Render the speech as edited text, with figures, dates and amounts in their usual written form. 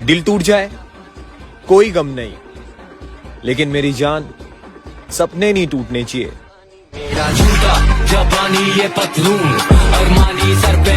दिल टूट जाए कोई गम नहीं, लेकिन मेरी जान सपने नहीं टूटने चाहिए। मेरा जूता जबानी ये पतलून अरमानी सर पे